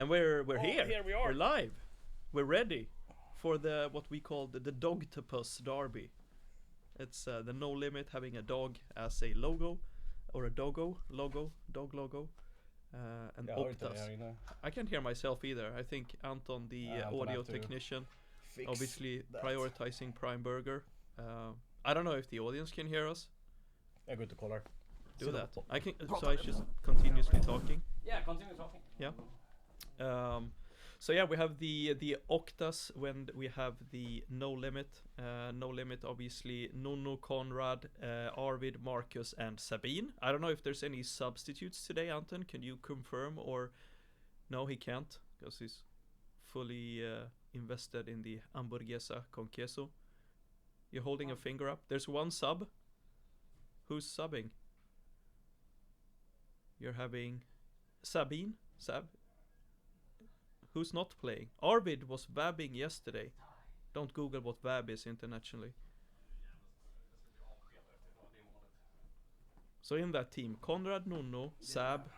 And we're here. Here we are. We're live. We're ready for the what we call the Dogtopus Derby. It's the No Limit having a dog as a logo, or a dog logo, and Oktas. I can't hear myself either. I think Anton, the audio technician, obviously prioritizing Prime Burger. I don't know if the audience can hear us. Jag går ut och kollar. Do that. I can. So I just continuously talking. Yeah, continue talking. Yeah. So yeah, we have the Oktas when we have the No Limit. No Limit, obviously, Nuno, Conrad, Arvid, Marcus, and Sabine. I don't know if there's any substitutes today, Anton. Can you confirm, or no, he can't because he's fully invested in the hamburguesa con queso. You're holding a finger up. There's one sub. Who's subbing? You're having Sabine? Sab? Who's not playing? Arvid was vabbing yesterday. Don't Google what vab is internationally. So in that team, Conrad, Nuno, Sab.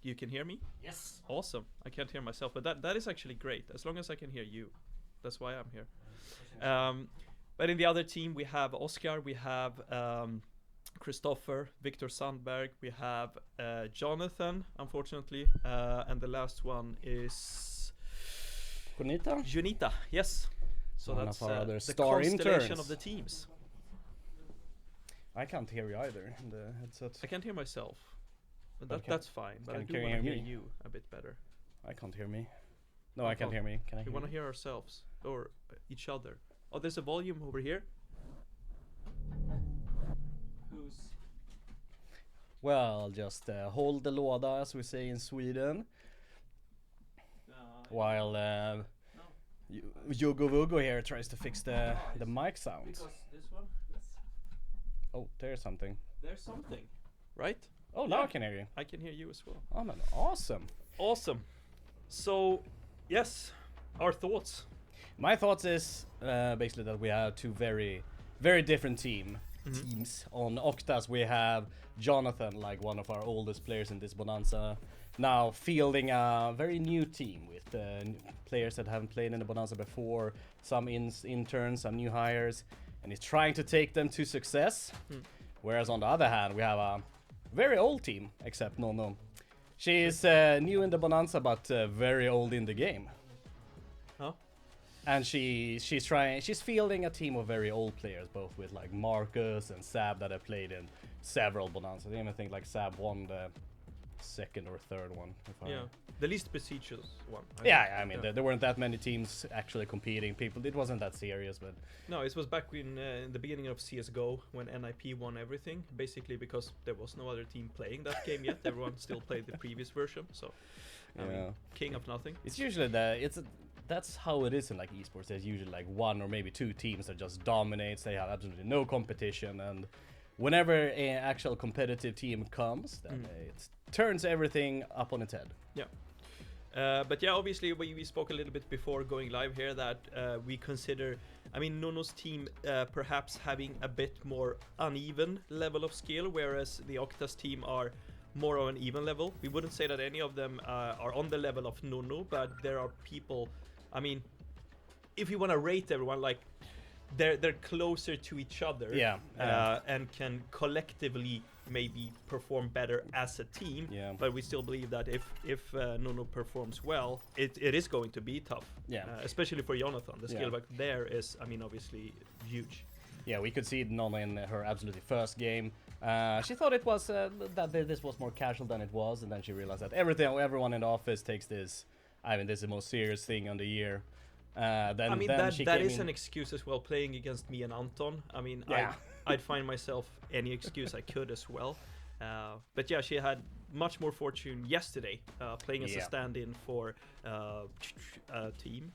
You can hear me? Yes. Awesome. I can't hear myself, but that is actually great. As long as I can hear you. That's why I'm here. But in the other team, we have Oscar, we have Christopher, Victor Sandberg, we have Jonathan, unfortunately, and the last one is Junita. Yes. So one that's of our other the star constellation interns of the teams. I can't hear you either in the headset. I can't hear myself, but But that's fine. But I can do you want to hear hear me? you a bit better. I can't hear me. No, I can't hear me. Can I We hear want to you? hear ourselves or each other. Oh, there's a volume over here. Who's? Well, just hold the låda, as we say in Sweden, while Yugo Vugo here tries to fix the mic sound. Because this one. Oh, there's something. There's something, right? Oh, now Yeah. I can hear you. I can hear you as well. Oh man, awesome. Awesome. So, yes, our thoughts. My thoughts is basically that we have two very different teams. On Oktas we have Jonathan, like one of our oldest players in this Bonanza, now fielding a very new team with players that haven't played in the Bonanza before, some interns, some new hires, and he's trying to take them to success. Whereas on the other hand, we have a very old team, except Nono. She is new in the Bonanza, but very old in the game. Huh? And she's fielding a team of very old players, both with like Marcus and Sab that have played in several Bonanzas. I even think like Sab won the second or third one. The least prestigious one. I mean, there weren't that many teams actually competing. It wasn't that serious, but No, it was back in the beginning of CSGO when NIP won everything, basically because there was no other team playing that game yet. Everyone still played the previous version, so I mean, king of nothing. It's usually that's how it is in like esports. There's usually like one or maybe two teams that just dominates. They have absolutely no competition, and whenever an actual competitive team comes, then it turns everything up on its head. Yeah. But yeah, obviously we spoke a little bit before going live here that we consider, I mean, Nuno's team perhaps having a bit more uneven level of skill, whereas the Oktas team are more on an even level. We wouldn't say that any of them are on the level of Nuno, but there are people, I mean, if you want to rate everyone, like they're closer to each other, and can collectively maybe perform better as a team. But we still believe that if Nuno performs well, it is going to be tough. Especially for Jonathan. The skill back there is, I mean, obviously huge. Yeah, we could see Nona in her absolutely first game. She thought it was that this was more casual than it was, and then she realized that everyone in the office takes this. I mean, this is the most serious thing on the year. That is an excuse as well, playing against me and Anton. I mean, I'd find myself any excuse I could as well. But yeah, she had much more fortune yesterday, playing as a stand-in for a team.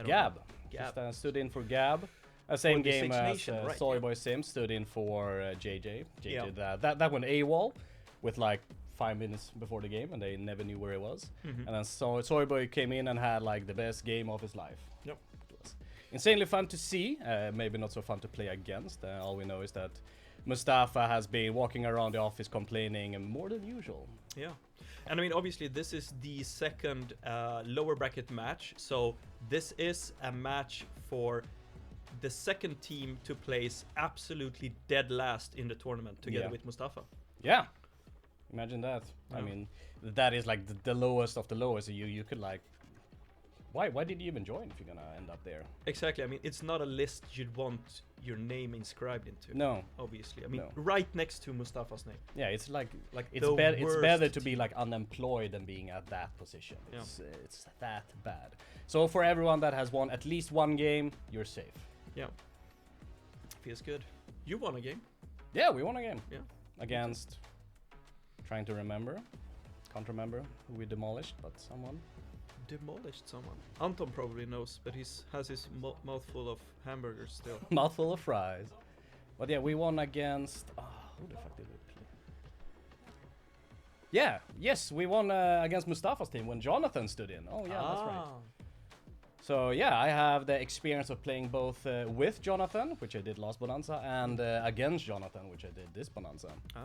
Gab. She stood in for Gab. Same game as Soyboy Sim stood in for JJ. JJ that went AWOL with like 5 minutes before the game, and they never knew where he was. And then Soyboy came in and had like the best game of his life. Yep. It was insanely fun to see, maybe not so fun to play against. All we know is that Mustafa has been walking around the office complaining more than usual. Yeah. And I mean, obviously, this is the second lower bracket match. So this is a match for the second team to place absolutely dead last in the tournament together with Mustafa. Yeah. Imagine that. Yeah. I mean, that is like the lowest of the lowest. You could like, why did you even join if you're gonna end up there? Exactly. I mean, it's not a list you'd want your name inscribed into. No. Obviously. I mean, No. right next to Mustafa's name. Yeah, it's like it's the it's better to worst be like unemployed than being at that position. Yeah. It's that bad. So for everyone that has won at least one game, you're safe. Yeah. Feels good. You won a game. Yeah, we won a game. Yeah. Against, trying to remember, can't remember who we demolished, but someone. Demolished someone. Anton probably knows, but has his mouthful of hamburgers still. Mouthful of fries. But yeah, we won against. Who the fuck did we play? Yeah, yes, we won against Mustafa's team when Jonathan stood in. Oh yeah, that's right. So yeah, I have the experience of playing both with Jonathan, which I did last Bonanza, and against Jonathan, which I did this Bonanza. Oh.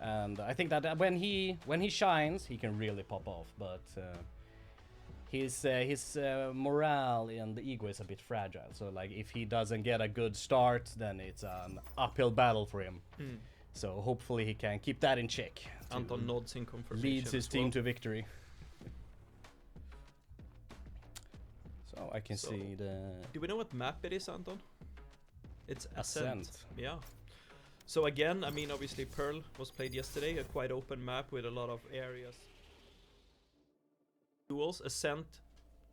And I think that when he shines, he can really pop off. But his morale and the ego is a bit fragile. So like if he doesn't get a good start, then it's an uphill battle for him. So hopefully he can keep that in check. Anton nods in confirmation. Leads his team to victory. So I can see the. Do we know what map it is, Anton? It's Ascent. Yeah. So again, I mean, obviously Pearl was played yesterday, a quite open map with a lot of areas. Duels, Ascent,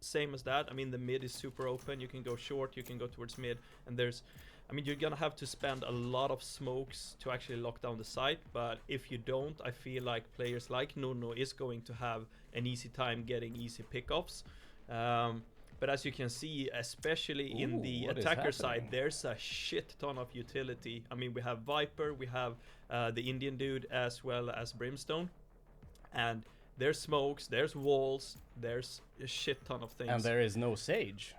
same as that. I mean, the mid is super open. You can go short, you can go towards mid, and there's, I mean, you're gonna have to spend a lot of smokes to actually lock down the site. But if you don't, I feel like players like Nuno is going to have an easy time getting easy pickoffs. But as you can see, especially in the attacker side, there's a shit ton of utility. I mean, we have Viper, we have the Indian dude, as well as Brimstone. And there's smokes, there's walls, there's a shit ton of things. And there is no Sage.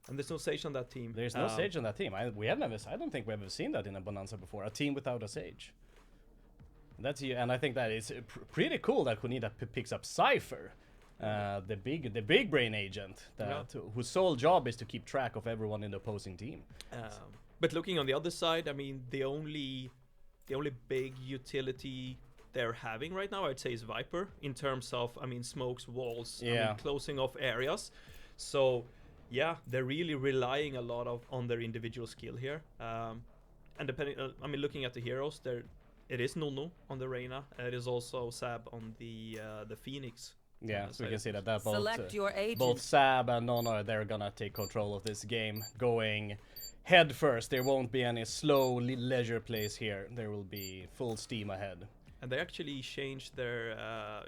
And there's no Sage on that team. There's no Sage on that team. I don't think we've ever seen that in a Bonanza before. A team without a Sage. And I think that it's pretty cool that Kunida picks up Cypher. The big brain agent whose sole job is to keep track of everyone in the opposing team. But looking on the other side, I mean, the only big utility they're having right now, I'd say, is Viper in terms of, I mean, smokes, walls, I mean, closing off areas. So yeah, they're really relying a lot on their individual skill here. And depending, I mean, looking at the heroes, it is Nuno on the Reyna. It is also Sab on the Phoenix. Yeah, so we can see that both Sab and Nono, they're gonna take control of this game, going head first. There won't be any slow leisure plays here. There will be full steam ahead. And they actually changed their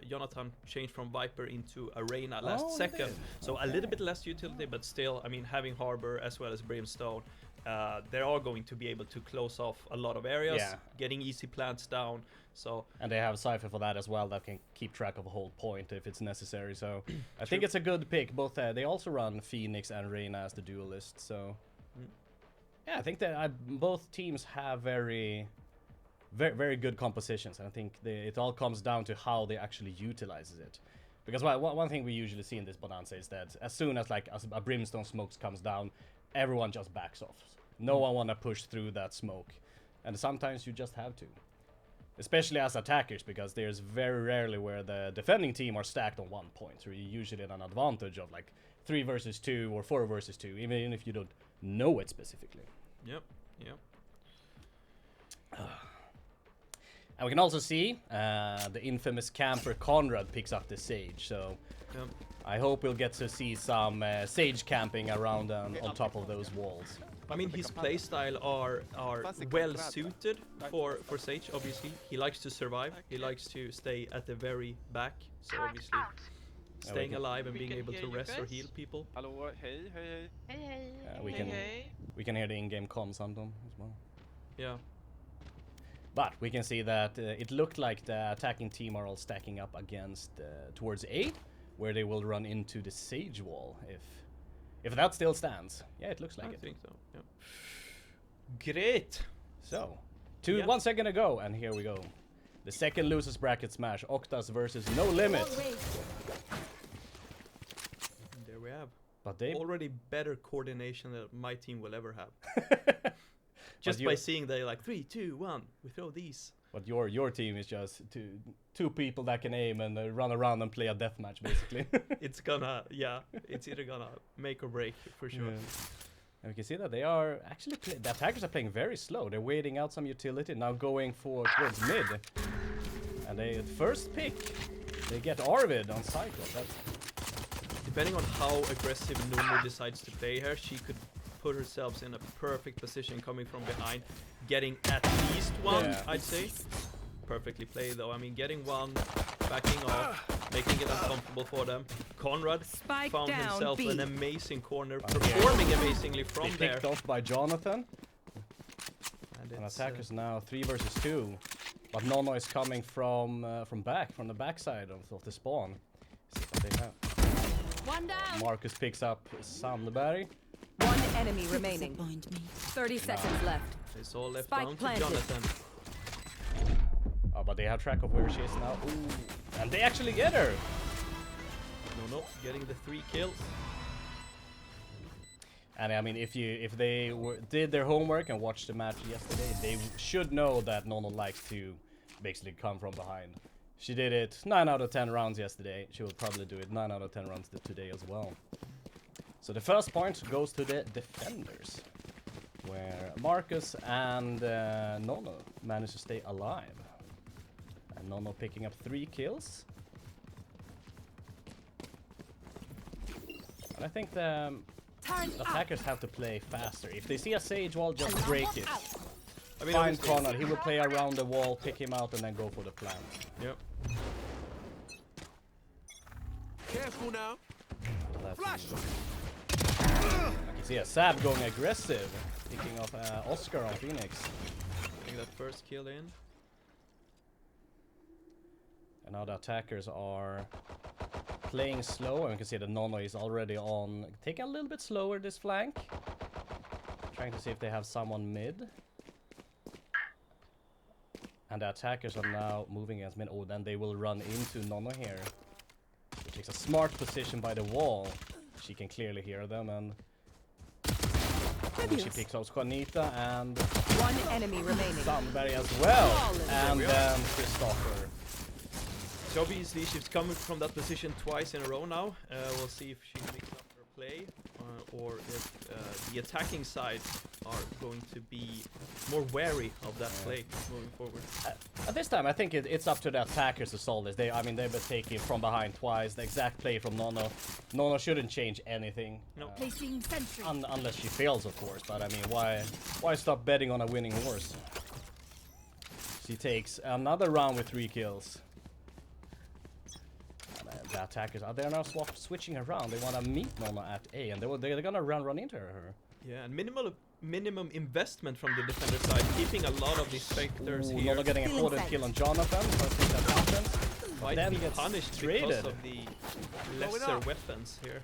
Jonathan changed from Viper into Arena last second. So a little bit less utility, but still, I mean, having Harbor as well as Brimstone, they are going to be able to close off a lot of areas, getting easy plants down. So and they have Cypher for that as well, that can keep track of a whole point if it's necessary. So I think it's a good pick. Both they also run Phoenix and Reyna as the duelist. So yeah, I think that both teams have very good compositions. And I think it all comes down to how they actually utilizes it. Because one thing we usually see in this Bonanza is that as soon as a Brimstone smokes comes down, everyone just backs off. No one wanna push through that smoke, and sometimes you just have to. Especially as attackers, because there's very rarely where the defending team are stacked on 1 point. So you're usually at an advantage of like 3 versus 2 or 4 versus 2, even if you don't know it specifically. Yep. And we can also see the infamous camper Conrad picks up the Sage. So I hope we'll get to see some Sage camping around on top of those walls. I mean, his playstyle are well suited for Sage. Obviously, he likes to survive. He likes to stay at the very back. So obviously, staying alive and being able to rest or heal people. Hello, hey. We can hear the in-game comms on them as well. Yeah. But we can see that it looked like the attacking team are all stacking up against towards A, where they will run into the Sage wall if that still stands. Yeah, it looks like it. I think so. Yeah. Great. So, Yeah. 1 second to go, and here we go. The second losers bracket smash. Oktas versus No Limit. And there we have. But they Already better coordination than my team will ever have. Just by seeing they like 3, 2, 1, we throw these. But your team is just two people that can aim and run around and play a deathmatch, basically. It's gonna, yeah, it's either gonna make or break for sure. Yeah. And we can see that they are actually the attackers are playing very slow. They're waiting out some utility, now going towards mid. And they first pick, they get Arvid on cycle. That's Depending on how aggressive Nuno decides to play her, she could put herself in a perfect position coming from behind, getting at least one, Yeah. I'd say. Perfectly played though. I mean, getting one, backing off, making it uncomfortable for them. Conrad found himself an amazing corner, performing amazingly from they there. picked off by Jonathan. And And it's, attackers now 3 versus 2. But Nono is coming from the backside of the spawn. See what they have. One down. Marcus picks up Sandberg. One enemy remaining. 30 seconds left. it's all left Spike down to planted. Jonathan. Oh, but they have track of where she is now. Ooh. And they actually get her! No, getting the 3 kills. And I mean, if they did their homework and watched the match yesterday, they should know that Nono likes to basically come from behind. She did it 9 out of 10 rounds yesterday. She will probably do it 9 out of 10 rounds today as well. So the first point goes to the defenders, where Marcus and Nono managed to stay alive. And Nono picking up 3 kills. And I think the attackers have to play faster. If they see a Sage wall, just break it. I mean, Find obviously- Conrad, he will play around the wall, pick him out, and then go for the plant. Yep. Careful now. Flash! I can see a Sab going aggressive, picking off Oscar on Phoenix. Getting that first kill in. And now the attackers are playing slow, and we can see that Nono is already on, taking a little bit slower this flank. Trying to see if they have someone mid. And the attackers are now moving against mid. Oh, then they will run into Nono here. She takes a smart position by the wall. She can clearly hear them, and she picks up Juanita and One enemy remaining. Sandberg as well. And then Christopher. So obviously she's coming from that position twice in a row now. We'll see if she makes up her play, or if the attacking side are going to be more wary of that play moving forward. At this time, I think it's up to the attackers to solve this. They've been taking from behind twice. The exact play from Nono. Nono shouldn't change anything. No. Placing sentry. Unless she fails, of course. But I mean, why stop betting on a winning horse? She takes another round with 3 kills. The attackers they're now switching around. They want to meet Nono at A, and they're gonna run into her. Yeah, and minimum investment from the defender side, keeping a lot of these specters Ooh, here. Nono getting a quarter kill on Jonathan. First thing that happens. Might then be gets punished traded. because of the lesser weapons here.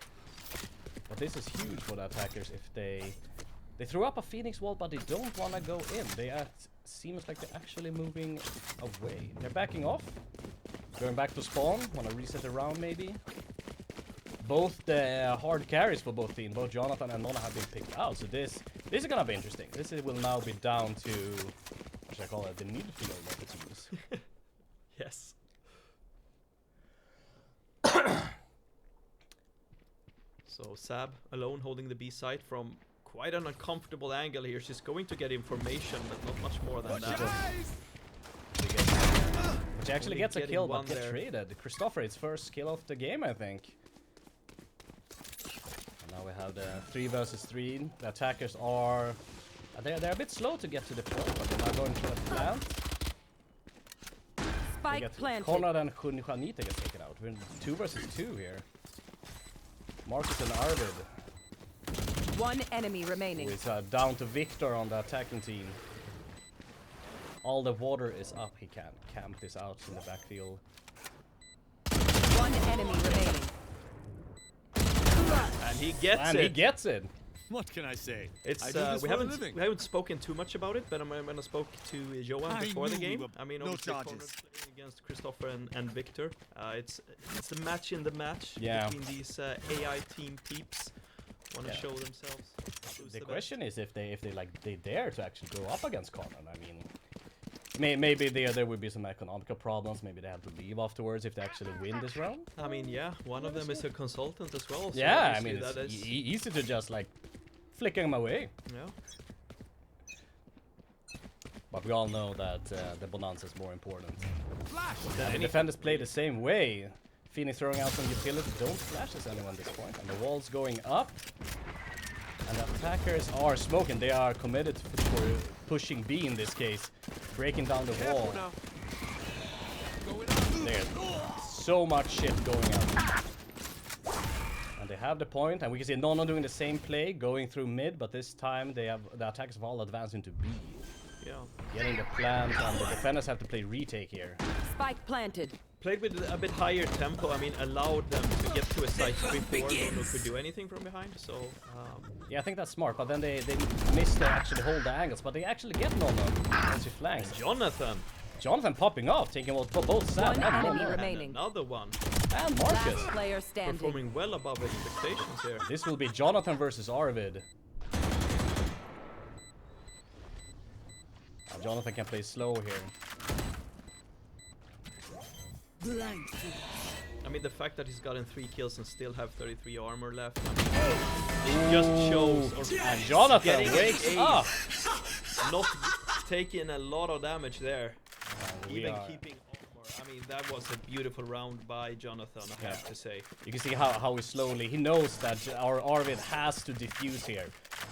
But this is huge for the attackers if they throw up a Phoenix wall, but they don't want to go in. Seems like they're actually moving away. They're backing off. Going back to spawn, want to reset the round maybe. Both the hard carries for both teams, both Jonathan and Nono have been picked out. So this is gonna be interesting. This will now be down to, what should I call it, the midfield of the teams. Yes. So Sab alone holding the B site from quite an uncomfortable angle here. She's going to get information, but not much more than that. She actually Only gets a getting kill, but one gets there. traded. Christopher, its first kill of the game, I think. And now we have the 3 versus 3. The attackers are... They're a bit slow to get to the point, but they're now going for the plant. Spike planted. Conrad and Juanita get taken out. We're in 2 versus 2 here. Marcus and Arvid. One enemy remaining. It's down to Victor on the attacking team. All the water is up. He can't camp this out in the backfield. One enemy remaining. And he gets And it. he gets it. What can I say? It's I do this we for a living. haven't spoken too much about it, but when I spoke to Johan I before the knew we game, were I mean, no obviously charges. Conrad playing against Christopher and Victor. It's the match in the match between these AI team peeps. Want to show themselves. The question is if they dare to actually go up against Conan. I mean, maybe there would be some economical problems. Maybe they have to leave afterwards if they actually win this round. I mean, yeah, one of them is a consultant as well. So Yeah, I obviously mean, that it's is easy to just like flick them away. yeah. But we all know that the Bonanza is more important. Flash! And the defenders play the same way. Phoenix throwing out some utility, don't flash as anyone at this point. And the wall's going up. And the attackers are smoking. They are committed for pushing B in this case. Breaking down the wall. Careful now. Going up. There's so much shit going on. And they have the point, and we can see Nono doing the same play, going through mid, but this time they have the attackers have all advanced into B. Yeah. Getting the plant, and the defenders have to play retake here. Spike planted. Played with a bit higher tempo. I mean, allowed them to get to a site before Nono could do anything from behind. So Yeah, I think that's smart, but then they missed to actually hold the angles, but they actually get Nono as he flanks. Jonathan popping off, taking both Sam One and enemy Nono. remaining. Another one And Marcus. Last player standing. performing well above expectations here. This will be Jonathan versus Arvid. And Jonathan can play slow here. I mean, the fact that he's gotten 3 kills and still have 33 armor left, I mean, it just shows. And Jonathan Getting wakes ace. up. Not taking a lot of damage there. We Even are- keeping armor. I mean, that was a beautiful round by Jonathan, I have to say. You can see how he slowly, he knows that our Arvid has to defuse here.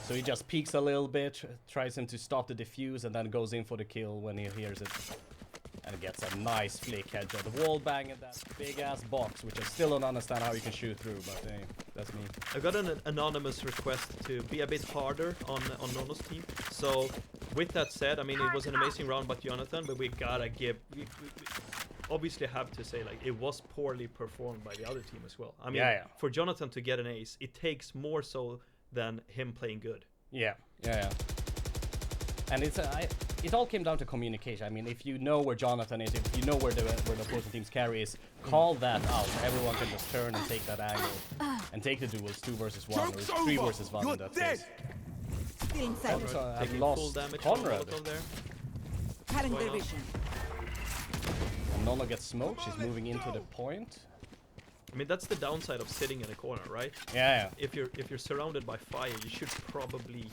So he just peeks a little bit, tries him to stop the defuse, and then goes in for the kill when he hears it. And gets a nice flick headshot. The wall bang in that big ass box, which I still don't understand how you can shoot through, but hey, that's me. I got an anonymous request to be a bit harder on Nono's team. So, with that said, I mean, it was an amazing round by Jonathan, but we gotta give... We obviously have to say, like, it was poorly performed by the other team as well. I mean, for Jonathan to get an ace, it takes more so than him playing good. Yeah. And it all came down to communication. I mean, if you know where Jonathan is, if you know where the opposing team's carry is, call that out. Everyone can just turn and take that angle. And take the duels 2 versus 1 or 3 versus 1 in that case. Also, I've Taking full lost damage from Conrad. Molotov there. Cutting Why their not? vision. And Nono gets smoked. She's moving into the point. I mean, that's the downside of sitting in a corner, right? Yeah. If you're surrounded by fire, you should probably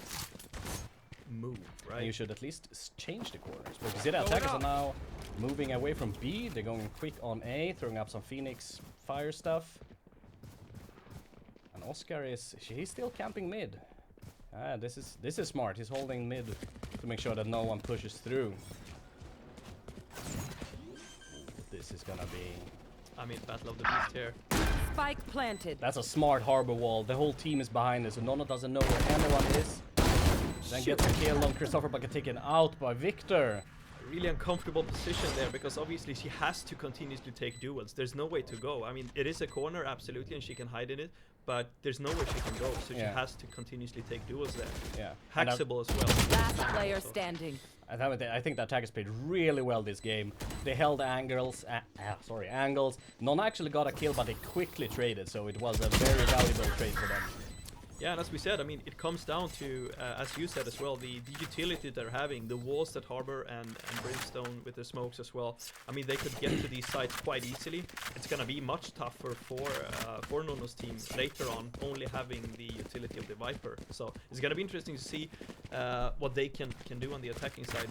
move, right? And you should at least change the corners. But you see the attackers are now moving away from B. They're going quick on A, throwing up some Phoenix fire stuff. And Oscar he's still camping mid. This is smart. He's holding mid to make sure that no one pushes through. This is gonna be... I mean, Battle of the Beast here. Spike planted. That's a smart harbor wall. The whole team is behind it, so Nono doesn't know where anyone is. Then gets a kill on Christopher, but get taken out by Victor. Really uncomfortable position there, because obviously she has to continuously take duels. There's no way to go. I mean, it is a corner, absolutely, and she can hide in it, but there's nowhere she can go, so she has to continuously take duels there. Yeah. Hackable as well. Last player standing. I think the attackers played really well this game. They held angles. Angles. None actually got a kill, but they quickly traded, so it was a very valuable trade for them. Yeah, and as we said, I mean, it comes down to, as you said as well, the utility they're having, the walls that Harbor and Brimstone with the smokes as well. I mean, they could get to these sites quite easily. It's going to be much tougher for Nono's team later on, only having the utility of the Viper. So it's going to be interesting to see what they can do on the attacking side,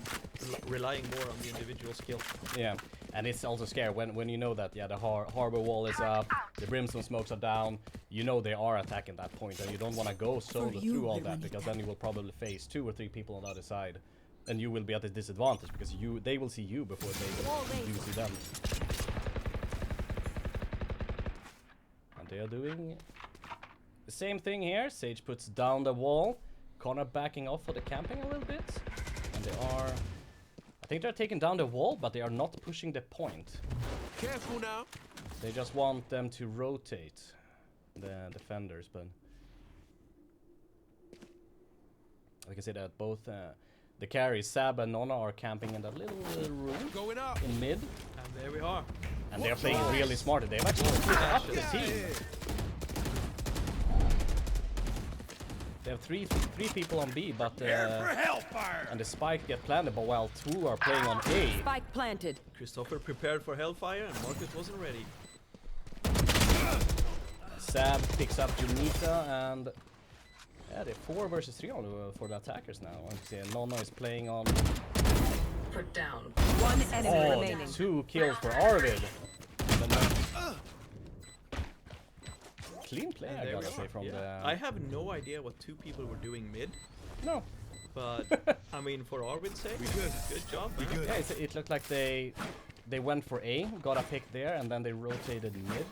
relying more on the individual skill. Yeah, and it's also scary when you know that, the harbor wall is up, the Brimstone smokes are down, you know they are attacking that point, and you don't want to go solo through all that, because then you will probably face 2 or 3 people on the other side, and you will be at a disadvantage, because they will see you before you see them. And they are doing the same thing here. Sage puts down the wall, Connor backing off for the camping a little bit, and they are... I think they're taking down the wall, but they are not pushing the point. Careful now. They just want them to rotate the defenders, but Like I said, that both the carries Sab and Nona are camping in that little room Going up. in mid, And there we are. and they're playing really smart. They've actually split up the team. They have three people on B, but and the spike get planted, but while 2 are playing on A. Spike planted. Christopher prepared for Hellfire and Marcus wasn't ready. Sab picks up Junita, and yeah, they're 4 versus 3 on for the attackers now. And see, Nona is playing on. Put down. One enemy Oh, remaining. 2 kills for Arvid. Clean play, And I there we gotta say, are. from Yeah. the. I have no idea what 2 people were doing mid, No. but I mean, for Arvid's sake, good job, man. Yeah, it looked like they went for A, got a pick there, and then they rotated mid.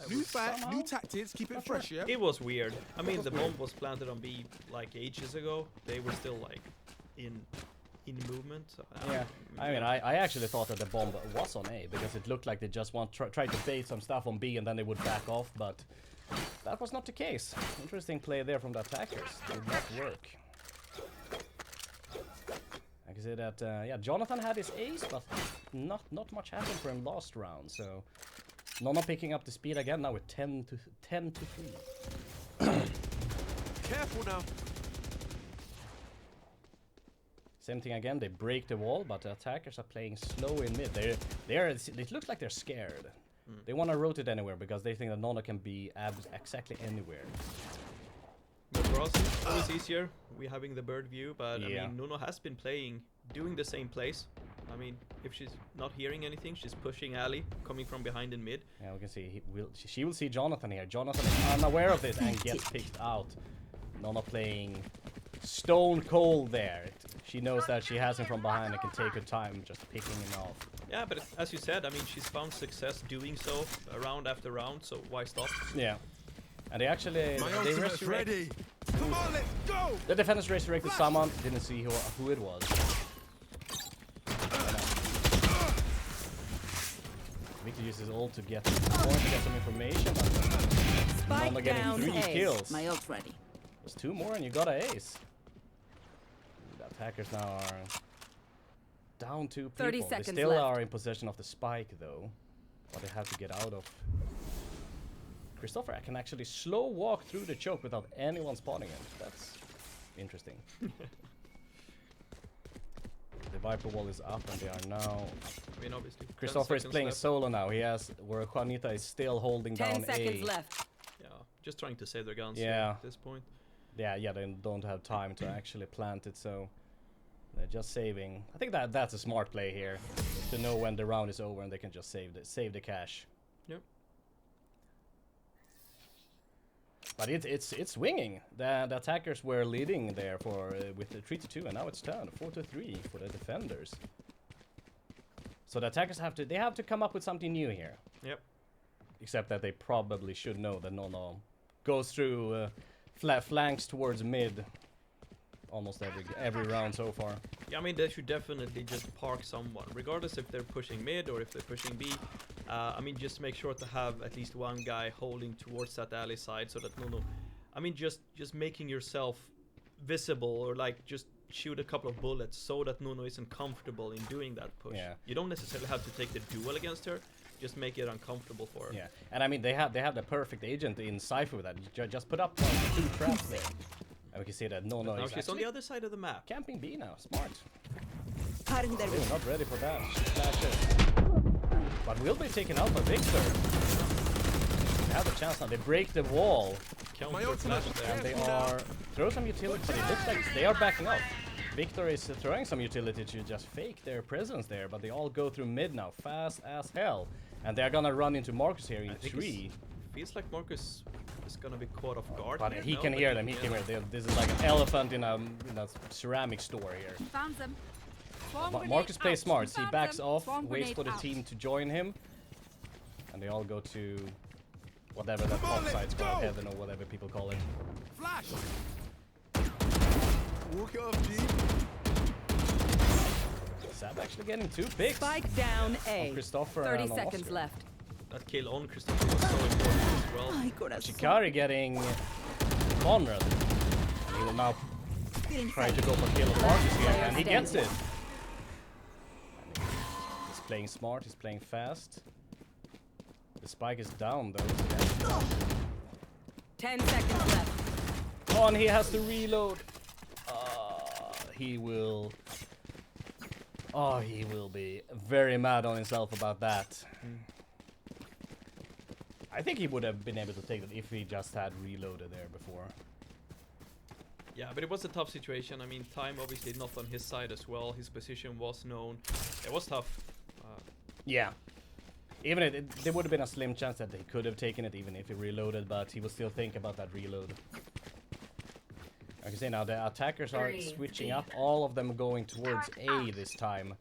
New fight, somehow. new tactics. Keep it fresh, yeah. It was weird. I mean, the bomb was planted on B like ages ago. They were still like in movement. So, Yeah, I mean, I actually thought that the bomb was on A because it looked like they just tried to bait some stuff on B and then they would back off, but that was not the case. Interesting play there from the attackers. Did not work. I can say that yeah, Jonathan had his ace, but not much happened for him last round. So Nona picking up the speed again now with 10 to 3. Careful now. Same thing again, they break the wall, but the attackers are playing slow in mid. It looks like they're scared. They want to rotate anywhere because they think that Nona can be exactly anywhere. But for us, it's always easier. We're having the bird view, but I Yeah. mean, Nuno has been doing the same plays. I mean, if she's not hearing anything, she's pushing Ali, coming from behind in mid. Yeah, we can see she will see Jonathan here. Jonathan is unaware of this and gets picked out. Nona playing stone cold there. She knows that she has him from behind and can take her time just picking him off. Yeah, but as you said, I mean, she's found success doing so round after round, so why stop? Yeah. And they actually My they ultimate's resurrect. ready. Come on, let's go. The defenders resurrected someone, didn't see who it was. Victor uses ult to get some information, but Spike Nona getting down 3 A. kills. My ult ready. There's 2 more and you got an ace. The attackers now are down 2 people. 30 They seconds still left. are in possession of the spike though. But they have to get out of. Christopher can actually slow walk through the choke without anyone spotting him. That's interesting. The Viper wall is up and they are now. I mean, obviously. 10 Christopher is seconds playing left. solo now. He has where Juanita is still holding 10 down seconds A. left. Yeah, just trying to save their guns Yeah. at this point. Yeah, they don't have time to actually plant it, so they're just saving. I think that's a smart play here, to know when the round is over and they can just save the cash. Yep. But it's swinging. The attackers were leading there for with the 3-2, and now it's turned 4-3 for the defenders. So the attackers have to come up with something new here. Yep. Except that they probably should know that Nona goes through flanks towards mid almost every round so far. Yeah, I mean, they should definitely just park someone, regardless if they're pushing mid or if they're pushing B. I mean, just make sure to have at least one guy holding towards that alley side so that Nuno... I mean, just making yourself visible, or like just shoot a couple of bullets so that Nuno isn't comfortable in doing that push. Yeah. You don't necessarily have to take the duel against her, just make it uncomfortable for her. Yeah, and I mean they have the perfect agent in Cypher with that. Just put up 2 traps there, and we can see that Nono Now is she's on actually the other side of the map. camping B now. Smart. Cutting their Ooh, not ready for that. Flashes. But will be taken out by Victor. They have a chance now. They break the wall Counter flash there. and they are throw some utility. But it looks like they are backing up. Victor is throwing some utility to just fake their presence there, but they all go through mid now, fast as hell. And they're gonna run into Marcus here in I think 3. Feels like Marcus is gonna be caught off guard. But here. he No, can but hear them, he can hear them. This is like an elephant in a ceramic store here. Found them. But Marcus plays smart, he backs off, waits for the team to join him. And they all go to whatever that top side's called, heaven or whatever people call it. Flash. Walk it off, G. Sab actually getting 2 picks. Spike down A. On Christopher 30 and on seconds Oscar. left. That kill on Christopher was so important as well. Shikari getting Conrad. He will now Trying to go for kill on Marcus here, and he gets it. He's playing smart, he's playing fast. The spike is down though. 10 seconds left. Oh, and he has to reload. He will. Oh, he will be very mad on himself about that. I think he would have been able to take that if he just had reloaded there before. Yeah, but it was a tough situation. I mean, time obviously not on his side as well. His position was known. It was tough. Yeah. Even there would have been a slim chance that he could have taken it even if he reloaded, but he would still think about that reload. I can say now the attackers are switching up, all of them going towards A this time.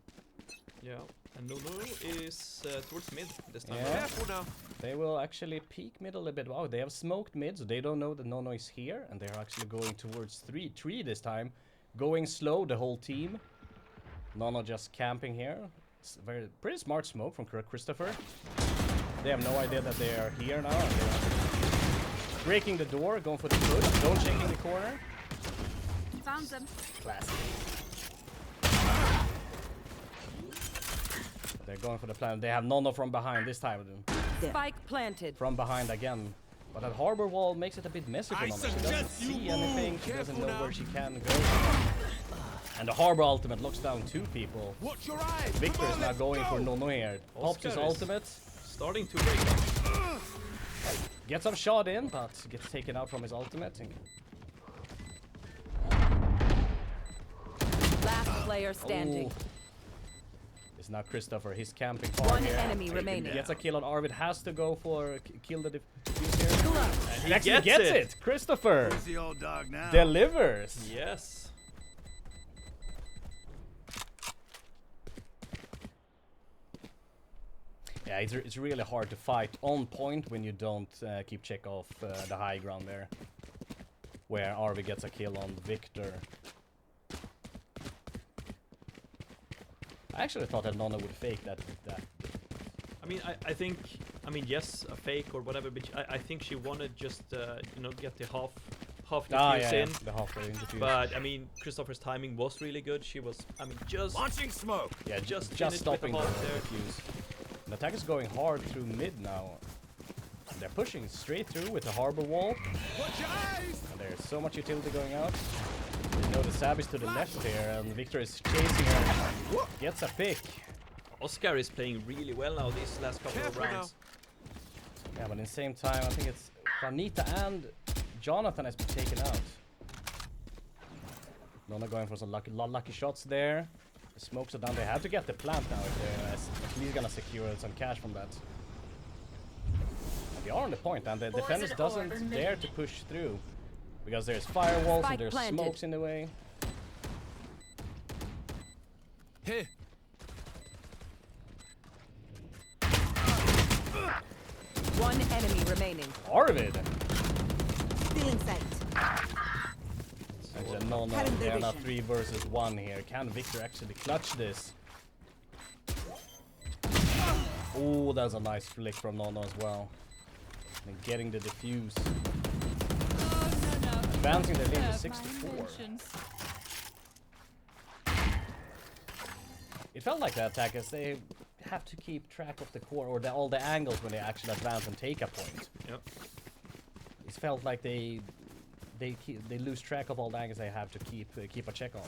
Yeah, and Nono is towards mid this time. Yeah. Careful now. They will actually peek mid a little bit. Wow, they have smoked mid, so they don't know that Nono is here, and they're actually going towards tree this time. Going slow, the whole team. Nono just camping here. It's pretty smart smoke from Christopher. They have no idea that they are here now. And they're breaking the door, going for the push, don't checking the corner. Found them. Classic. They're going for the plan. They have Nono from behind this time. Spike planted. From behind again. But that harbor wall makes it a bit messy for Nono. She doesn't see anything. She doesn't know where she can go. And the harbor ultimate locks down 2 people. Watch your eyes. Victor is now going for Nono here. Pops his Oscar is ultimate. starting to break up. Gets some shot in, but gets taken out from his ultimate. Last player standing. Oh. It's now Christopher. He's camping far One here. enemy remaining. Gets a kill on Arvid. Has to go for kill the defuse here. Close. And He actually gets it. Christopher Where's the old dog now? delivers. Yes. Yeah, it's really hard to fight on point when you don't keep check of the high ground there. Where Arvid gets a kill on Victor. I actually thought that Nonna would fake that. I mean, I think, I mean, yes, a fake or whatever, but I think she wanted just, you know, get the half defuse in. The halfway in defuse. But I mean, Christopher's timing was really good. She was, I mean, just Launching smoke. yeah, just just stopping the half there. defuse. The attack is going hard through mid now. And they're pushing straight through with the harbor wall. Watch your eyes. And there's so much utility going out. You know the Sab is to the left here, and Victor is chasing her. Gets a pick. Oscar is playing really well now these last couple Careful of now. rounds. Yeah, but in the same time, I think it's Juanita and Jonathan has been taken out. Nona going for some lucky shots there. The smokes are down. They have to get the plant now if they're at least gonna secure some cash from that. And they are on the point, and the defense doesn't dare to push through. Because there's firewalls Spike and there's planted. smokes in the way. Here. One enemy remaining. Arvid! Still in sight. Actually, no, they're not 3 versus 1 here. Can Victor actually clutch this? Oh, that's a nice flick from Nono as well. And getting the defuse. Advancing the lead to 6-4. It felt like the attackers, they have to keep track of the core or all the angles when they actually advance and take a point. Yep. It felt like they lose track of all the angles they have to keep a check on.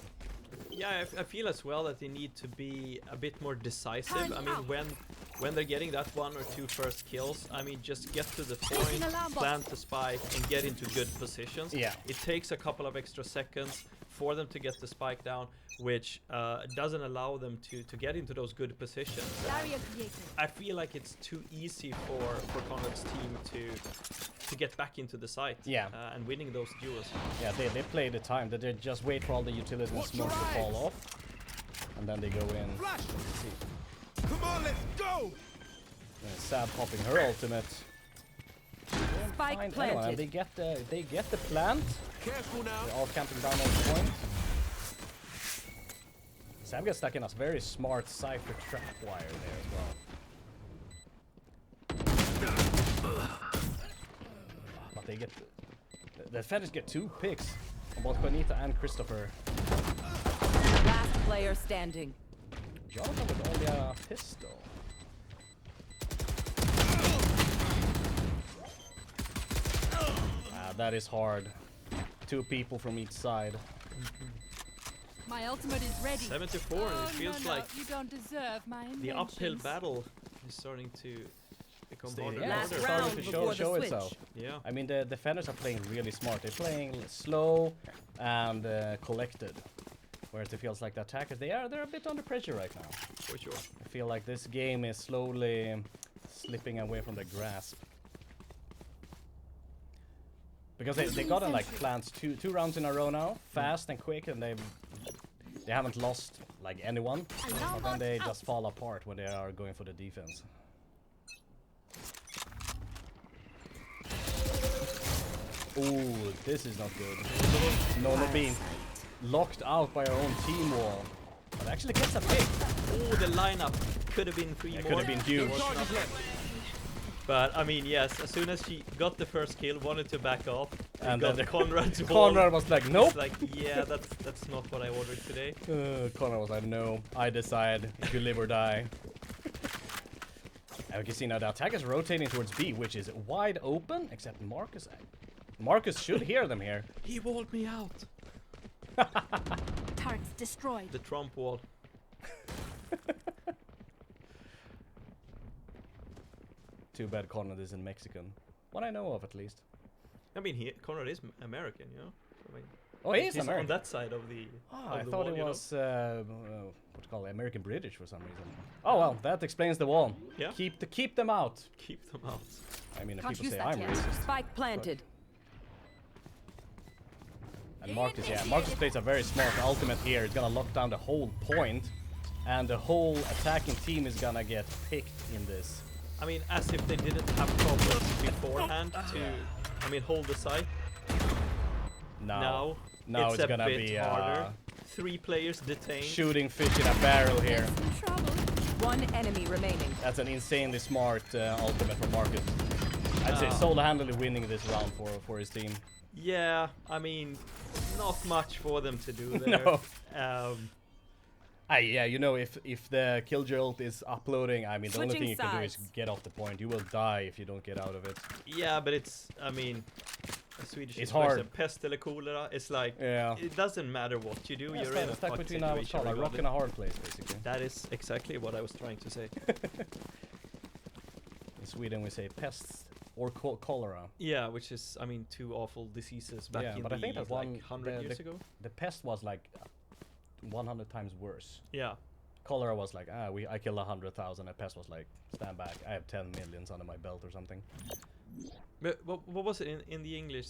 Yeah, I feel as well that they need to be a bit more decisive. I mean, when they're getting that 1 or 2 first kills, I mean, just get to the point, plant the spike, and get into good positions. Yeah. It takes a couple of extra seconds for them to get the spike down, which doesn't allow them to get into those good positions. I feel like it's too easy for Conrad's team to get back into the site. Yeah. And winning those duels. Yeah, they play the time. They just wait for all the utilities and smoke to fall off. And then they go in. Flash. Let's see. Come on, let's go. Sab popping her ultimate. Spike Find planted. anyone, and they get the plant. Careful now. They're all camping down on the point. Sab gets stuck in a very smart cypher trap wire there as well. But they get the defenders get 2 picks. Both Juanita and Christopher. Last player standing. Jonathan with only a pistol. That is hard. 2 people from each side. My ultimate is ready. 74, and it feels like you don't deserve my the uphill inventions. battle is starting to become harder and Yeah, Last it's harder. round starting to before the show switch. itself. Yeah. I mean, the defenders are playing really smart. They're playing slow and collected. Whereas it feels like the attackers, they're a bit under pressure right now. For sure. I feel like this game is slowly slipping away from their grasp. Because they gotten like plans two rounds in a row now, fast and quick, and they haven't lost like anyone. But then they just fall apart when they are going for the defense. Ooh, this is not good. No being locked out by our own team wall. But actually gets a pick. Oh, the lineup could have been 3 It more. could have been huge. But I mean, yes, as soon as she got the first kill, wanted to back off, And got then Conrad's wall. Conrad was like, nope. It's like, yeah, that's not what I ordered today. Conrad was like, no, I decide if you live or die. And we can see now the attack is rotating towards B, which is wide open, except Marcus. Marcus should hear them here. He walled me out. Turrets destroyed. The Trump wall. Too bad Conrad isn't Mexican. What I know of, at least. I mean, Conrad is American, you know. I mean, Oh, he's he's on American. that side of the. Oh, of I the thought wall, it you know? was what's it called, American British for some reason. Oh well, that explains the wall. Yeah. Keep them out. Keep them out. I mean, if Can't people use say that I'm yet. racist. Spike planted. And Marcus, yeah, Marcus plays a very smart ultimate here. He's gonna lock down the whole point, and the whole attacking team is gonna get picked in this. I mean, as if they didn't have problems beforehand to, I mean, hold the site. Now Now it's a gonna bit be harder. 3 players detained. shooting fish in a barrel here. Trouble. One enemy remaining. That's an insanely smart ultimate from Marcus. I'd say solo-handedly winning this round for his team. Yeah, I mean, not much for them to do there. No. Um, Yeah, you know, if the Killjoy ult is uploading, I mean, the only Switching thing you can do is sides. get off the point. You will die if you don't get out of it. yeah, but it's, I mean, a Swedish It's expression, hard. pest eller kolera. It's like, Yeah. it doesn't matter what you do, Yeah, you're in a stuck fucked between a situation. rock regardless. and a hard place, basically. That is exactly what I was trying to say. In Sweden, we say pests or cholera. Yeah, which is, I mean, 2 awful diseases back Yeah, in but the, I think that like, one 100 years ago. The pest was like 100 times worse. Yeah. Cholera was like, I killed 100,000. A pest was like, stand back, I have 10 millions under my belt or something. But what was it in the English?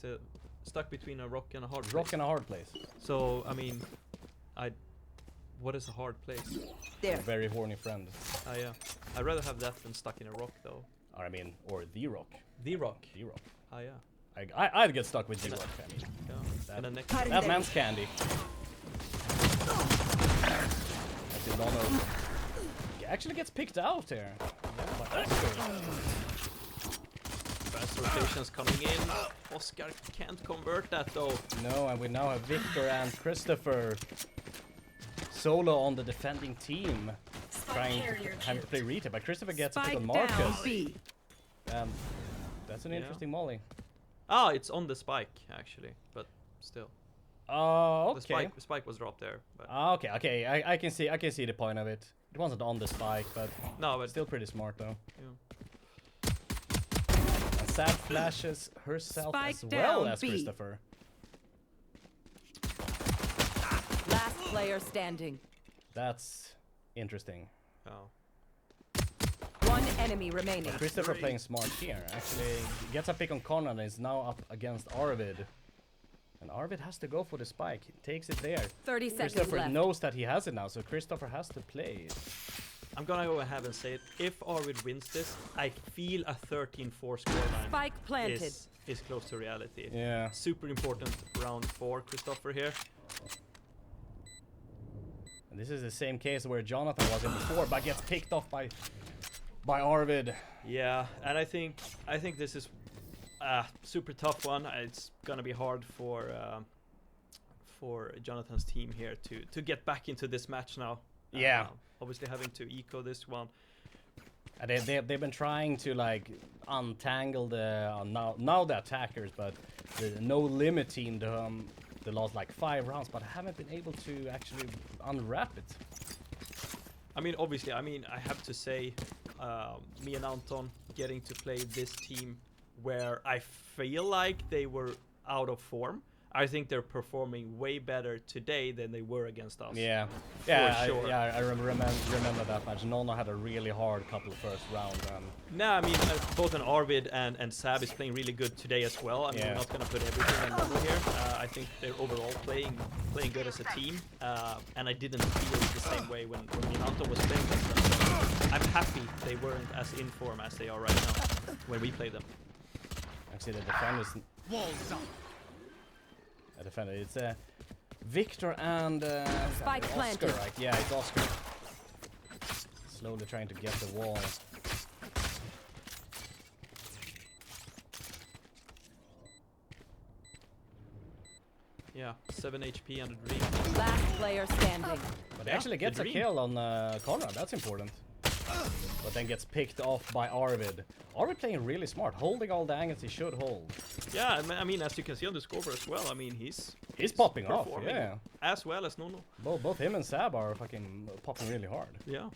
Stuck between a rock and a hard Rock place? and a hard place. So, I mean, what is a hard place? A There. very horny friend. Yeah. I'd rather have that than stuck in a rock, though. Or I mean, or the rock. The rock. The rock. Yeah. I'd get stuck with the rock. I mean, Yeah. And a neck. that man's candy. Actually, Dono actually gets picked out here. But that's good. Fast rotations coming in. Oscar can't convert that, though. No, and we now have Victor and Christopher solo on the defending team, trying to play retail. But Christopher gets a pick Spike on down Marcus. B. That's an Yeah. interesting molly. Ah, it's on the spike, actually. But still. Okay. The spike was dropped there. But Okay. I can see the point of it. It wasn't on the spike, but no, but still pretty smart though. Yeah. And Sad flashes herself Spike as well down as B. Christopher. Last player standing. That's interesting. Oh. One enemy remaining. Christopher playing smart here. Actually gets a pick on Conrad and is now up against Arvid. And Arvid has to go for the spike. He takes it there. 30 seconds Christopher left. knows that he has it now, so Christopher has to play it. I'm gonna go ahead and say it. If Arvid wins this, I feel a 13-4 scoreline Spike planted. is close to reality. Yeah. Super important round 4, Christopher here. And this is the same case where Jonathan was in before, but gets picked off by Arvid. Yeah, and I think this is a super tough one. It's gonna be hard for for Jonathan's team here to get back into this match now. Yeah. Obviously having to eco this one. They've been trying to like untangle the now the attackers, but the no limit team they lost like 5 rounds, but haven't been able to actually unwrap it. I mean, obviously, I have to say, me and Anton getting to play this team where I feel like they were out of form. I think they're performing way better today than they were against us. Yeah, sure. I remember that match. Nono had a really hard couple of first rounds. I mean, both Arvid and Sab is playing really good today as well. I mean, we're not going to put everything on Nono here. I think they're overall playing good as a team. And I didn't feel the same way when me and Anton was playing against them. So I'm happy they weren't as in form as they are right now when we play them. Actually, the defenders. Walls up. A defender. It's Victor and Spike Oscar, planted. right? Yeah, it's Oscar. Slowly trying to get the wall. Yeah, 7 HP and a dream. Last player standing. But he actually gets a dream. kill on Conrad. That's important. But then gets picked off by Arvid. Arvid playing really smart, holding all the angles he should hold. Yeah, I mean, as you can see on the scoreboard as well, I mean, he's Popping off, performing yeah. as well as Nono. Both him and Sab are fucking popping really hard. Yeah.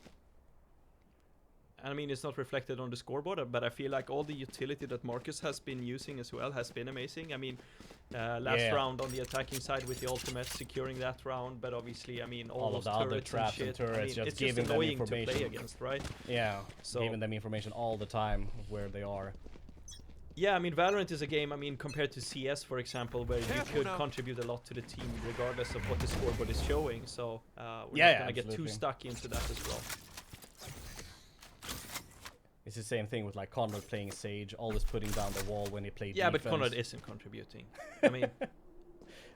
And I mean, it's not reflected on the scoreboard, but I feel like all the utility that Marcus has been using as well has been amazing. I mean, last round on the attacking side with the ultimate, securing that round, but obviously, I mean, all those of the other turrets traps and and shit. I turrets, mean, just it's giving just them annoying to information. play against, right? Yeah, So giving them information all the time of where they are. yeah, I mean, Valorant is a game, I mean, compared to CS, for example, where you could contribute a lot to the team regardless of what the scoreboard is showing. So we're not gonna get too absolutely. stuck into that as well. It's the same thing with like Conrad playing Sage, always putting down the wall when he played Yeah, defense. but Conrad isn't contributing. I mean,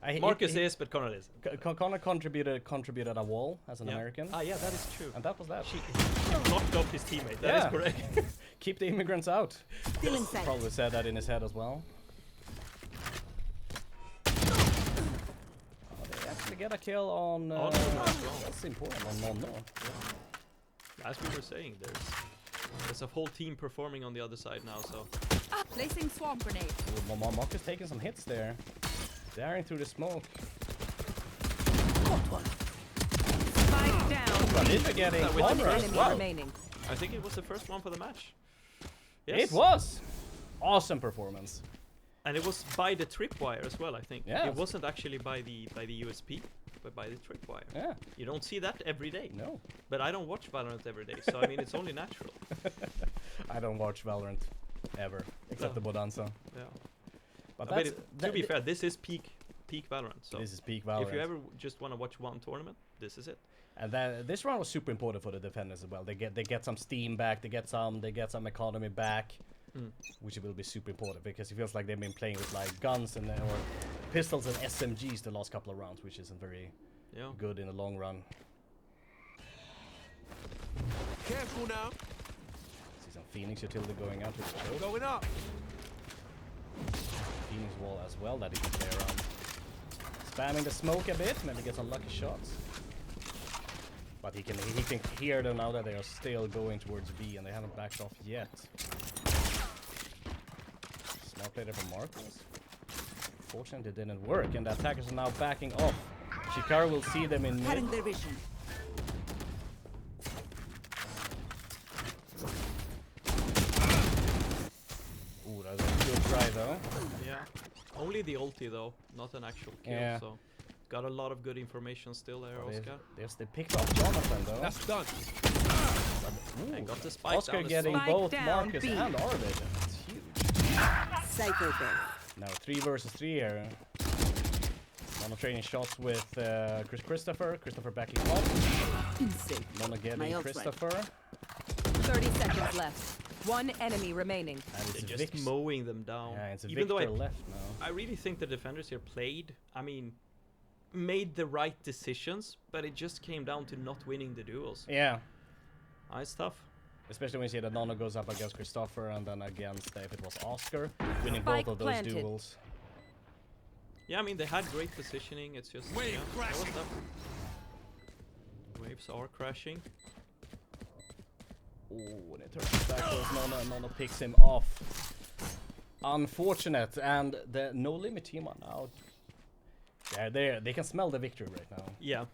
He- Marcus he- is, but Conrad isn't. Conrad contributed a wall as an American. Ah, yeah, that is true. And that was that. He knocked off his teammate. That is Yeah. correct. Keep the immigrants out. Still inside. Probably said that in his head as well. Oh, they actually get a kill on... On Nono as well. that's important, on Nono. As we were saying, there's a whole team performing on the other side now. So Placing swarm grenade. Ooh, Marcus taking some hits there. Daring through the smoke. Spike down. But is getting with the One Conrad as enemy well. remaining. I think it was the first one for the match. Yes. It was! Awesome performance. And it was by the tripwire as well, I think. Yeah. It wasn't actually by the USP, but by the tripwire. Yeah, You don't see that every day. no. But I don't watch Valorant every day, so I mean, it's only natural. I don't watch Valorant ever, except No. the Bonanza. Yeah. But I mean, that's to be fair, this is peak Valorant. So this is peak Valorant. if you ever just want to watch one tournament, this is it. And this round was super important for the defenders as well. They get some steam back, they get some economy back, which will be super important because it feels like they've been playing with like guns and or pistols and SMGs the last couple of rounds, which isn't very Yeah. good in the long run. Careful now. See some Phoenix utility going out with the choke. Going up. Phoenix wall as well that he can play around. Spamming the smoke a bit, maybe get some lucky shots. But he can hear them now that they are still going towards B and they haven't backed off yet. Smart play there from Marcus. Fortunately it didn't work and the attackers are now backing off. Shikara will see them in Cutting mid. their vision. Ooh, that was a good try though. Yeah. Only the ulti though, not an actual kill. Yeah. So got a lot of good information still there, Oscar. They picked off Jonathan though. That's done. Ooh, And got the spike Oscar down as getting well. Spike both down Marcus B. and Arvid. That's huge. Psycho Bell. Now 3 versus 3 here. Mono trading shots with Christopher. Christopher backing off. Insane. Mono My getting ult ready. Christopher. 30 seconds left. One enemy remaining. And it's They're just Vix. mowing them down. Yeah, it's Even Victor though left now. I really think the defenders here played, I mean, made the right decisions, but it just came down to not winning the duels. Yeah. It's tough. Especially when you see that Nono goes up against Christopher and then against, if it was Oscar, winning Spike both of those planted. duels. Yeah, I mean they had great positioning. It's just Wave yeah, that was crashing. tough. Waves are crashing. Oh, and it turns backwards. Nono picks him off. Unfortunate, and the No Limit team are now. Yeah, they can smell the victory right now. Yeah,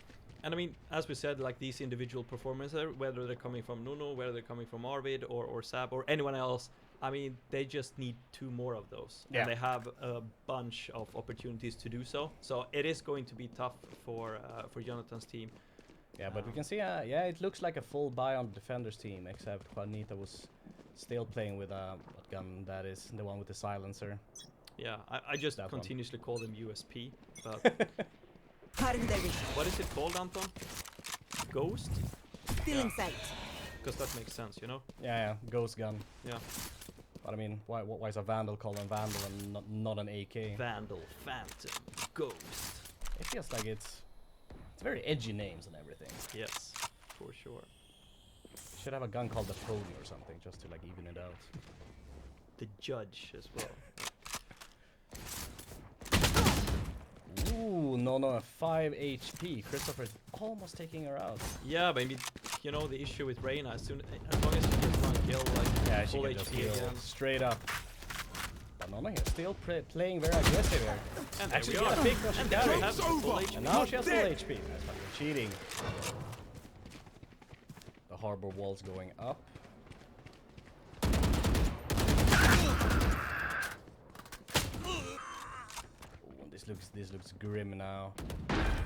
and I mean, as we said, like these individual performances, whether they're coming from Nuno, whether they're coming from Arvid or Sab or anyone else, I mean, they just need 2 more of those, Yeah. and they have a bunch of opportunities to do so. So it is going to be tough for Jonathan's team. Yeah, but we can see, yeah, it looks like a full buy on the defenders team, except Juanita was still playing with what gun that is, the one with the silencer. Yeah, I just That one. continuously call them USP, but what is it called, Anton? Ghost? Still in sight. Because that makes sense, you know? Yeah, ghost gun. Yeah. But I mean, why is a Vandal called a Vandal and not an AK? Vandal, Phantom, Ghost. It feels like it's very edgy names and everything. Yes, for sure. Should have a gun called the Pony or something, just to like even it out. The Judge as well. Ooh, no, 5 HP. Christopher's almost taking her out. Yeah, but I mean, you know, the issue with Reyna, as long as she gets one kill, like Yeah, she full can just HP heal again. straight up. But Nona here still playing very aggressive here. And there Actually, we she are. got a pick, but she And got there we it. have the full HP. And now she has full HP. That's fucking cheating. The harbor wall's going up. Ooh, and this looks grim now.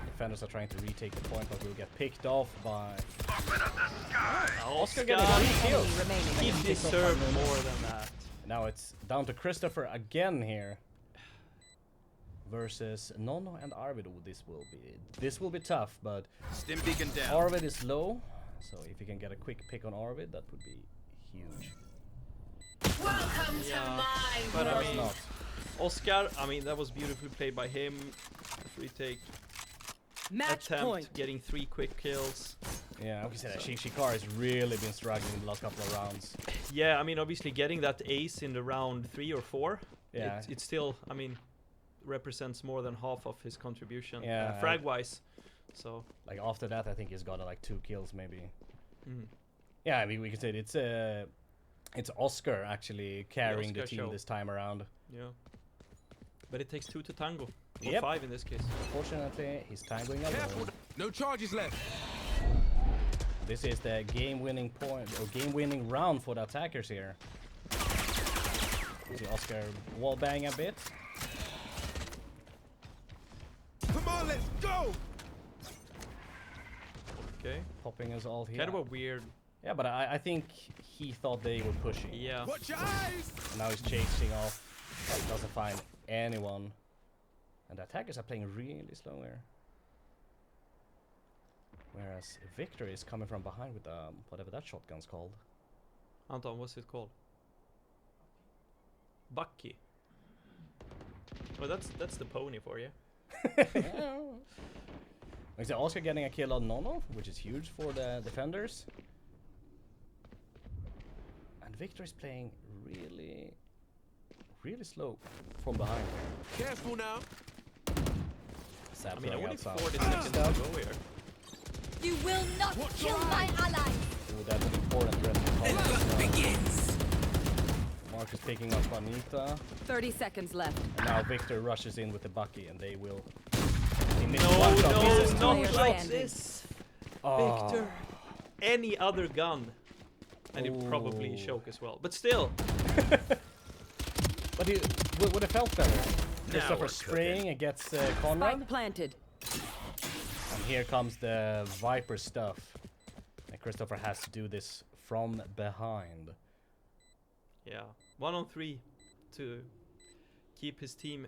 Defenders are trying to retake the point, but will get picked off by Oscar getting 3 kills. Enemy remaining. He deserved more than that. Now it's down to Christopher again here. Versus Nono and Arvid. Ooh, this will be tough, but Stim beacon down. Arvid is low, so if you can get a quick pick on Arvid, that would be huge. Welcome Yeah, to my but I Does mean, not. Oscar, I mean, that was beautifully played by him. Retake Match attempt, point. getting 3 quick kills. Yeah, I can say that Shikar has really been struggling the last couple of rounds. Yeah, I mean, obviously getting that ace in the round 3 or 4, Yeah. it's still, I mean, represents more than half of his contribution, Yeah, frag-wise. So, Like after that, I think he's got like 2 kills maybe. mhm. Yeah, I mean we can say it's Oscar actually carrying the Oscar team show. this time around. Yeah. But it takes 2 to tango. Or Yep. 5 in this case. Unfortunately, he's tangoing Careful. alone. No charges left. This is the game-winning point or game-winning round for the attackers here. You see Oscar wallbang a bit. Come on, let's go. Okay. Popping us all here. Kind of a weird. Yeah, but I think he thought they were pushing. Yeah. Watch your eyes. Now he's chasing off. He doesn't find anyone. And the attackers are playing really slow here. Whereas Victor is coming from behind with whatever that shotgun's called. Anton, what's it called? Bucky. Well, that's the pony for you. Like I said, Oscar getting a kill on Nono, which is huge for the defenders. And Victor is playing really slow from behind. Careful now. Sad I mean, throwing only out sound. 40 seconds to go here. You will not kill my ally. Ooh, that's an important red begins. Mark is picking up Juanita. 30 seconds left. And now Victor rushes in with the Bucky and they will... He missed No, one shot, no, misses not player like standing. this, Oh. Victor. Any other gun, and he'd probably Oh. choke as well. But still, But he would have felt better. Christopher we're spraying and gets Conrad. Spike planted. And here comes the Viper stuff. And Christopher has to do this from behind. yeah, 1-on-3 to keep his team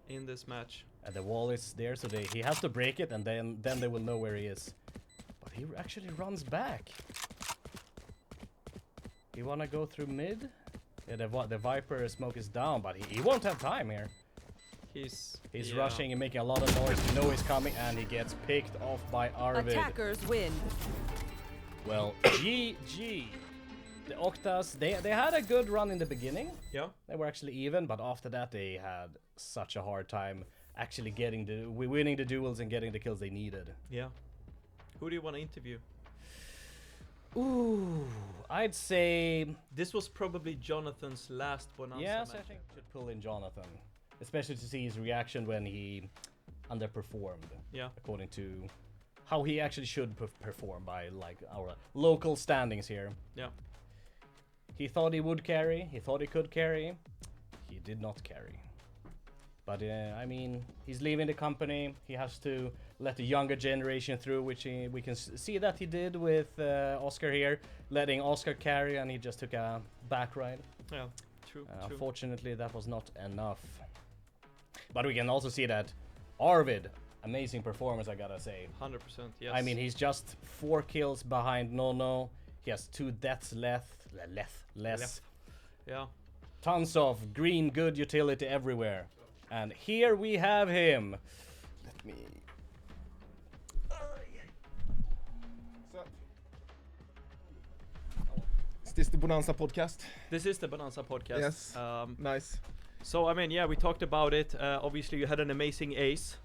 in this match. And the wall is there, so he has to break it, and then they will know where he is. But he actually runs back. You wanna go through mid? Yeah, the Viper smoke is down, but he won't have time here. He's He's yeah. rushing and making a lot of noise. You know he's coming, and he gets picked off by Arvid. Attackers win. Well, GG. The Oktas, they had a good run in the beginning. Yeah, They were actually even, but after that they had such a hard time actually winning the duels and getting the kills they needed. Yeah. Who do you want to interview? Ooh, I'd say This was probably Jonathan's last Bonanza yes. match. I think we should pull in Jonathan, especially to see his reaction when he underperformed. Yeah. According to how he actually should perform by like our local standings here. Yeah. He thought he would carry. He thought he could carry. He did not carry. But I mean, he's leaving the company. He has to let the younger generation through, which we can see that he did with Oscar here, letting Oscar carry, and he just took a back ride. Yeah. True. True. Unfortunately, that was not enough. But we can also see that Arvid, amazing performance, I gotta say. 100%. Yes. I mean, he's just 4 kills behind Nono. He has 2 deaths less. Yeah. Tons of green good utility everywhere. And here we have him. Let me... Is this the Bonanza podcast? This is the Bonanza podcast. Yes. Nice. So I mean, yeah, we talked about it. Obviously, you had an amazing ace,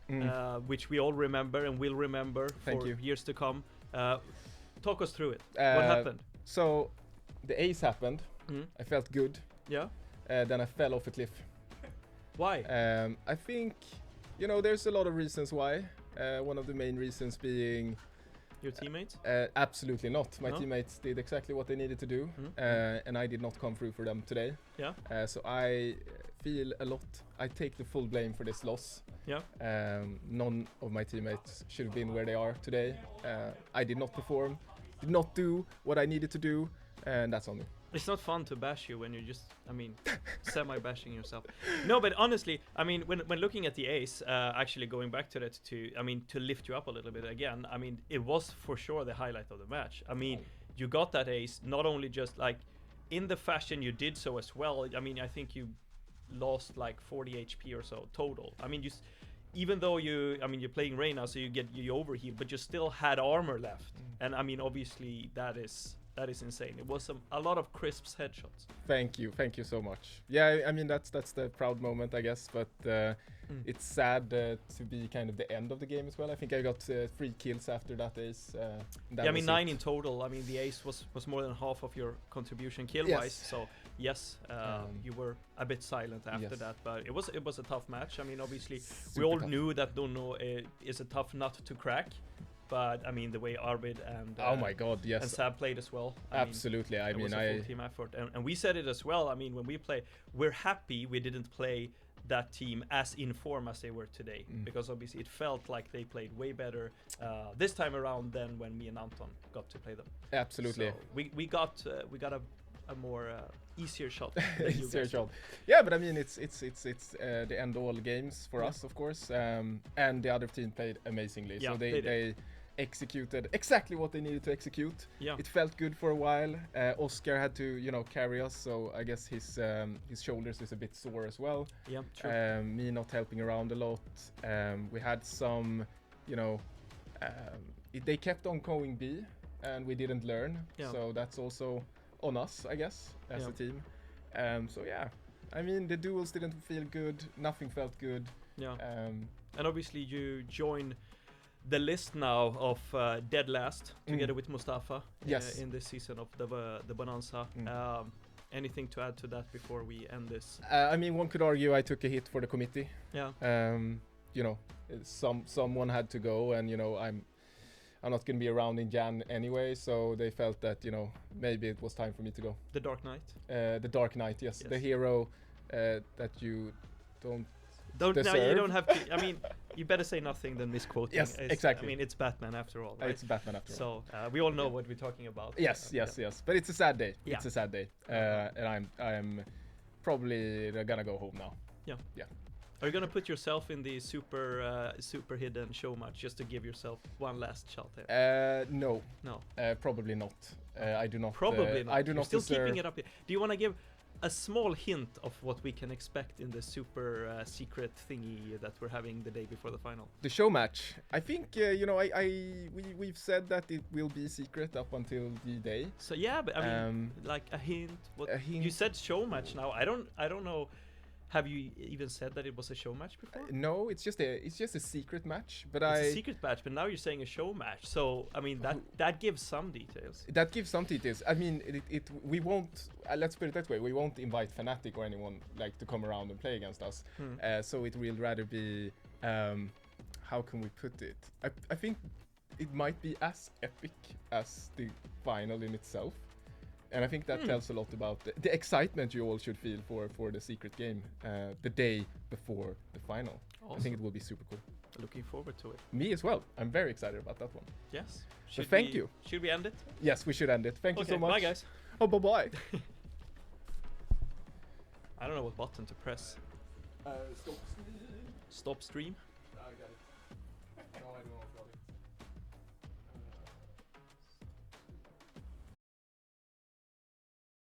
which we all remember and will remember Thank for you. years to come. Talk us through it. What Uh, happened? So, the ace happened. I felt good. Yeah. Then I fell off a cliff. Why? I think, there's a lot of reasons why. One of the main reasons being Your teammates? absolutely not. My No? teammates did exactly what they needed to do, and I did not come through for them today. Yeah. So I feel a lot. I take the full blame for this loss. Yeah. None of my teammates should have been where they are today. I did not perform, did not do what I needed to do, and that's on me. It's not fun to bash you when you're just, semi-bashing yourself. No, but honestly, I mean, when looking at the ace, actually going back to that, to lift you up a little bit again, I mean, it was for sure the highlight of the match. I mean, you got that ace, not only just like in the fashion you did so as well. I mean, I think you lost like 40 HP or so total. I mean, even though you're playing Reyna, so you overheal, but you still had armor left. And I mean, obviously that is insane. It was a lot of crisp headshots. Thank you so much. Yeah, I mean that's the proud moment, I guess. But it's sad to be kind of the end of the game as well. I think I got 3 kills after that ace. Yeah, I mean 9 in total. I mean the ace was more than half of your contribution kill-wise. Yes. So yes, you were a bit silent after Yes. that, but it was a tough match. I mean obviously we Super all tough. knew that Nono is a tough nut to crack. But I mean the way Arvid and Oh my god, yes. and Sab played as well. Absolutely. It was a full team effort, and we said it as well. I mean, when we play, we're happy we didn't play that team as in form as they were today, because obviously it felt like they played way better this time around than when me and Anton got to play them. Absolutely. So we got a more easier shot. Than you Easier guys shot. Yeah, but I mean it's the end all games for us, of course. And the other team played amazingly. Yeah, So they did. they executed exactly what they needed to execute. Yeah. It felt good for a while. Oscar had to, carry us, so I guess his shoulders is a bit sore as well. Yeah, true. Me not helping around a lot. We had some, they kept on going B, and we didn't learn. Yeah. So that's also on us, I guess, as Yeah. a team. So yeah, I mean the duels didn't feel good. Nothing felt good. Yeah. And obviously you join the list now of dead last together with Mustafa Yes. in this season of the Bonanza. Anything to add to that before we end this? I mean, one could argue I took a hit for the committee. Yeah. Someone had to go, and I'm not gonna be around in Jan anyway, so they felt that maybe it was time for me to go. The Dark Knight. The Dark Knight, yes, Yes. the hero that you don't. No, you Deserve. don't have to. I mean, you better say nothing than misquoting. Yes, exactly. I mean, it's Batman after all, right? It's Batman after all. So we all know what we're talking about. Yes. But it's a sad day. Yeah. It's a sad day, and I'm probably gonna go home now. Are you gonna put yourself in the super hidden show match just to give yourself one last shot there? No. No. Probably not. I do not. Probably not. I do You're not still deserve. keeping it up. Do you want to give a small hint of what we can expect in the super secret thingy that we're having the day before the final? The show match. I think we've said that it will be secret up until the day. So yeah, but I mean, like a hint. What A hint. you said show match now. I don't know. Have you even said that it was a show match before? No, it's just a secret match. But It's a secret match, but now you're saying a show match. So I mean that gives some details. That gives some details. I mean, we won't. Let's put it that way. We won't invite Fnatic or anyone like to come around and play against us. So it will rather be. How can we put it? I think it might be as epic as the final in itself. And I think that tells a lot about the excitement you all should feel for the secret game the day before the final. Awesome. I think it will be super cool. Looking forward to it. Me as well. I'm very excited about that one. Yes. Thank you. Should we end it? Yes, we should end it. Thank you so much. Bye, guys. Oh, bye-bye. I don't know what button to press. Stop. Stop stream. I got it. No, I don't know.